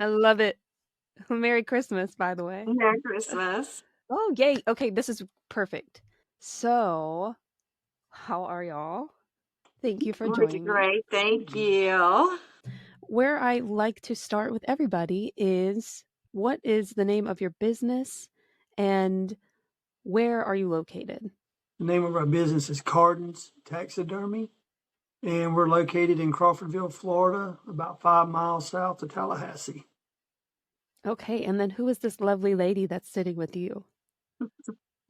I love it. Merry Christmas, by the way. Merry Christmas. Oh, yay. Okay, this is perfect. So, how are y'all? Thank you for We're joining me. great, thank you. Where I like to start with everybody is what is the name of your business and where are you located? The name of our business is Carden's Taxidermy, and we're located in Crawfordville, Florida, about 5 miles south of Tallahassee. Okay, and then who is this lovely lady that's sitting with you?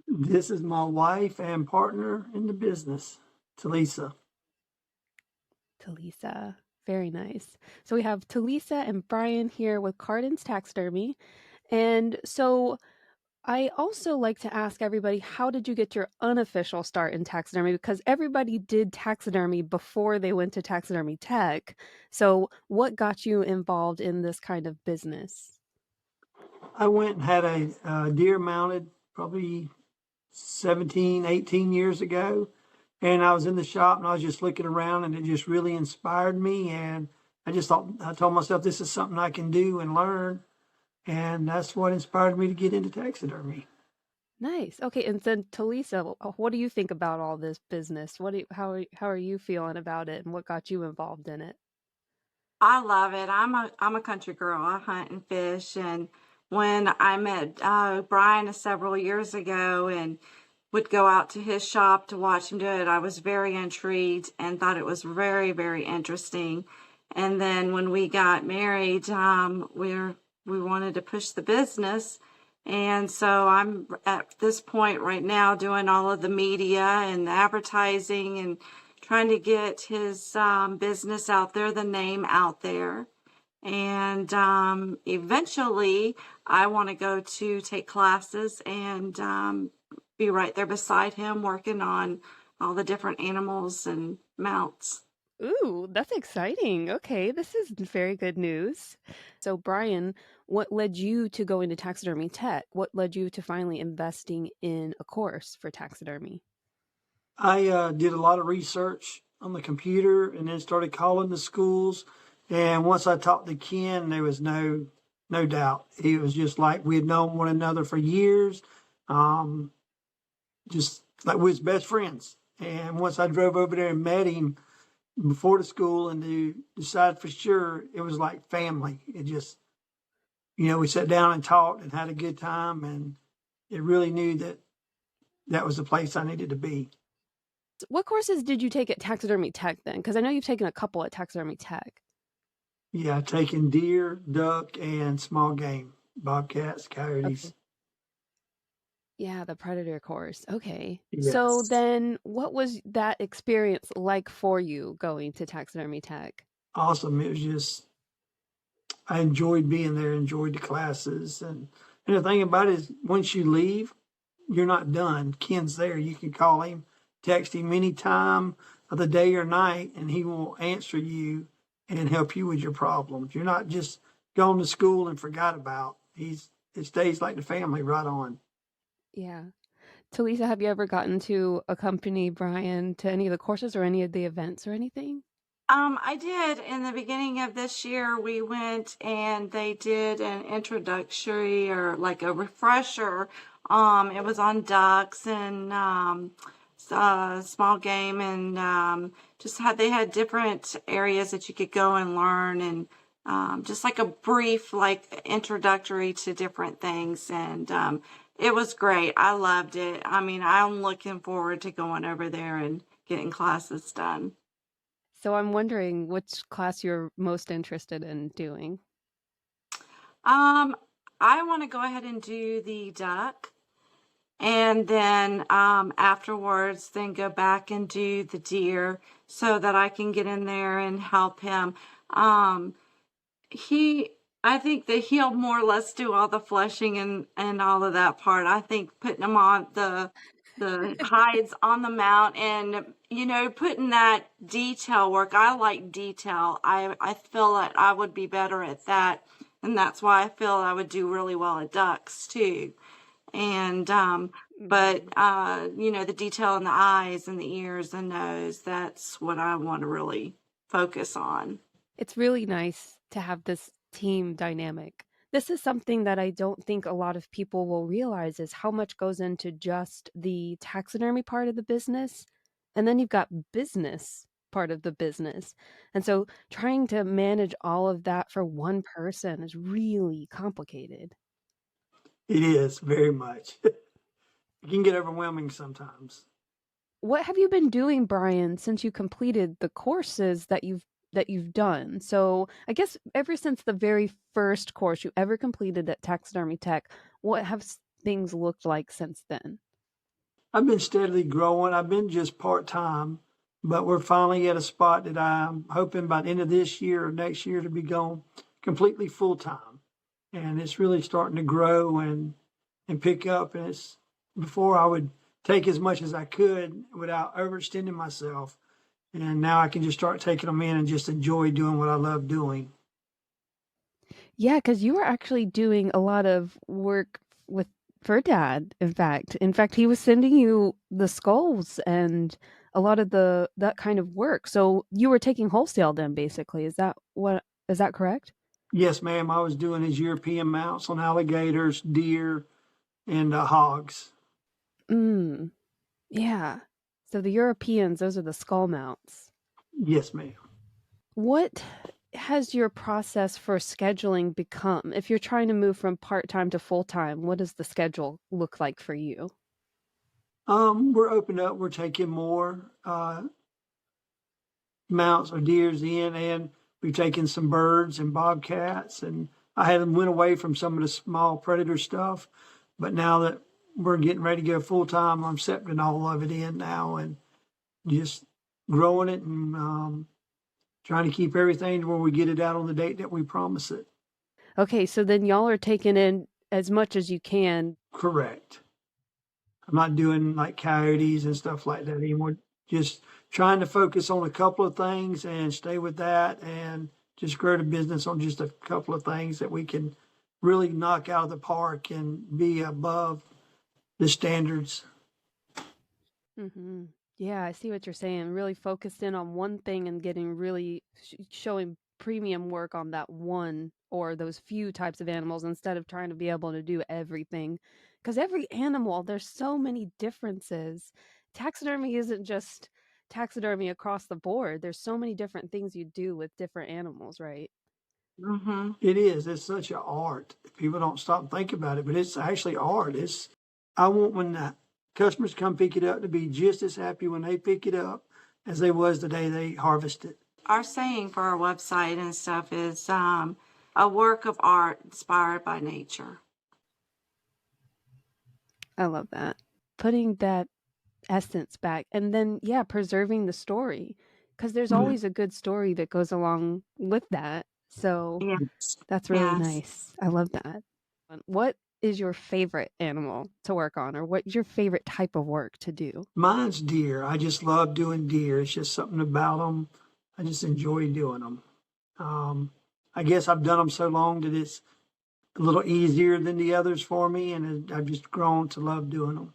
This is my wife and partner in the business, Talisa. Talisa. Very nice. So we have Talisa and Brian here with Carden's Taxidermy. And so I also like to ask everybody, how did you get your unofficial start in taxidermy? Because everybody did taxidermy before they went to taxidermy tech. So what got you involved in this kind of business? I went and had a deer mounted probably 17, 18 years ago. And I was in the shop and I was just looking around and it just really inspired me. And I told myself, this is something I can do and learn. And that's what inspired me to get into taxidermy. Nice. Okay, and then Talisa, what do you think about all this business? How are you feeling about it, and what got you involved in it? I love it. I'm a country girl. I hunt and fish, and when I met Brian several years ago and would go out to his shop to watch him do it, I was very intrigued and thought it was very, very interesting. And then when we got married, we wanted to push the business. And so I'm at this point right now doing all of the media and the advertising and trying to get his business out there, the name out there. And eventually, I want to go to take classes and be right there beside him, working on all the different animals and mounts. Ooh, that's exciting. Okay, this is very good news. So, Brian, what led you to go into taxidermy tech? What led you to finally investing in a course for taxidermy? I did a lot of research on the computer and then started calling the schools. And once I talked to Ken, there was no doubt. It was just like we had known one another for years, um, just like we was best friends. And once I drove over there and met him before the school and to decide for sure, it was like family. It just, we sat down and talked and had a good time, and it really knew that that was the place I needed to be. What courses did you take at taxidermy tech then? Because I know you've taken a couple at taxidermy tech. Yeah, taking deer, duck, and small game, bobcats, Okay. coyotes. Yeah, the predator course. Okay. So Yes. then what was that experience like for you going to taxidermy tech? Awesome. It was just, I enjoyed being there, enjoyed the classes. And the thing about it is, once you leave, you're not done. Ken's there. You can call him, text him any time of the day or night, and he will answer you and help you with your problems. You're not just going to school and forgot about. It stays like the family right on. Yeah. Talisa, have you ever gotten to accompany Brian to any of the courses or any of the events or anything? I did in the beginning of this year. We went and they did an introductory or like a refresher. It was on ducks and small game and they had different areas that you could go and learn and just like a brief like introductory to different things and it was great. I loved it. I mean, I'm looking forward to going over there and getting classes done. So I'm wondering which class you're most interested in doing. Um, I want to go ahead and do the duck and then afterwards then go back and do the deer so that I can get in there and help him. Um, he I think that he'll more or less do all the fleshing and all of that part. I think putting him on the hides on the mount and putting that detail work. I like detail. I feel that I would be better at that, and that's why I feel I would do really well at ducks too. And but Mhm. the detail in the eyes and the ears and nose, that's what I want to really focus on. It's really nice to have this team dynamic. This is something that I don't think a lot of people will realize is how much goes into just the taxidermy part of the business. And then you've got business part of the business. And so trying to manage all of that for one person is really complicated. It is very much. It can get overwhelming sometimes. What have you been doing, Brian, since you completed the courses that you've done? So, I guess ever since the very first course you ever completed at Taxidermy Tech, what have things looked like since then? I've been steadily growing. I've been just part time, but we're finally at a spot that I'm hoping by the end of this year or next year to be going completely full time. And it's really starting to grow and pick up. And it's before I would take as much as I could without overextending myself. And now I can just start taking them in and just enjoy doing what I love doing. Yeah, because you were actually doing a lot of work with for Dad, in fact. In fact, he was sending you the skulls and a lot of that kind of work. So you were taking wholesale then, basically. Is that correct? Yes, ma'am. I was doing his European mounts on alligators, deer, and hogs. Mm, yeah. So the Europeans, those are the skull mounts. Yes, ma'am. What has your process for scheduling become? If you're trying to move from part-time to full-time, what does the schedule look like for you? We're opened up. We're taking more mounts or deers in, and we've taken some birds and bobcats. And I had them went away from some of the small predator stuff, but now that we're getting ready to go full time, I'm setting all of it in now and just growing it and trying to keep everything to where we get it out on the date that we promise it. Okay, so then y'all are taking in as much as you can. Correct. I'm not doing like coyotes and stuff like that anymore. Just trying to focus on a couple of things and stay with that and just grow the business on just a couple of things that we can really knock out of the park and be above the standards. Mhm. Yeah, I see what you're saying. Really focused in on one thing and getting really showing premium work on that one or those few types of animals instead of trying to be able to do everything. Because every animal, there's so many differences. Taxidermy isn't just taxidermy across the board. There's so many different things you do with different animals, right? Mm-hmm. It is. It's such an art. People don't stop and think about it, but it's actually art. It's. I want when the customers come pick it up to be just as happy when they pick it up as they was the day they harvested. Our saying for our website and stuff is a work of art inspired by nature. I love that. Putting that essence back and then yeah, preserving the story because there's Yeah. always a good story that goes along with that. So Yes. that's really Yes. nice. I love that. What is your favorite animal to work on or what's your favorite type of work to do? Mine's deer. I just love doing deer. It's just something about them. I just enjoy doing them. Um, I guess I've done them so long that it's a little easier than the others for me, and I've just grown to love doing them.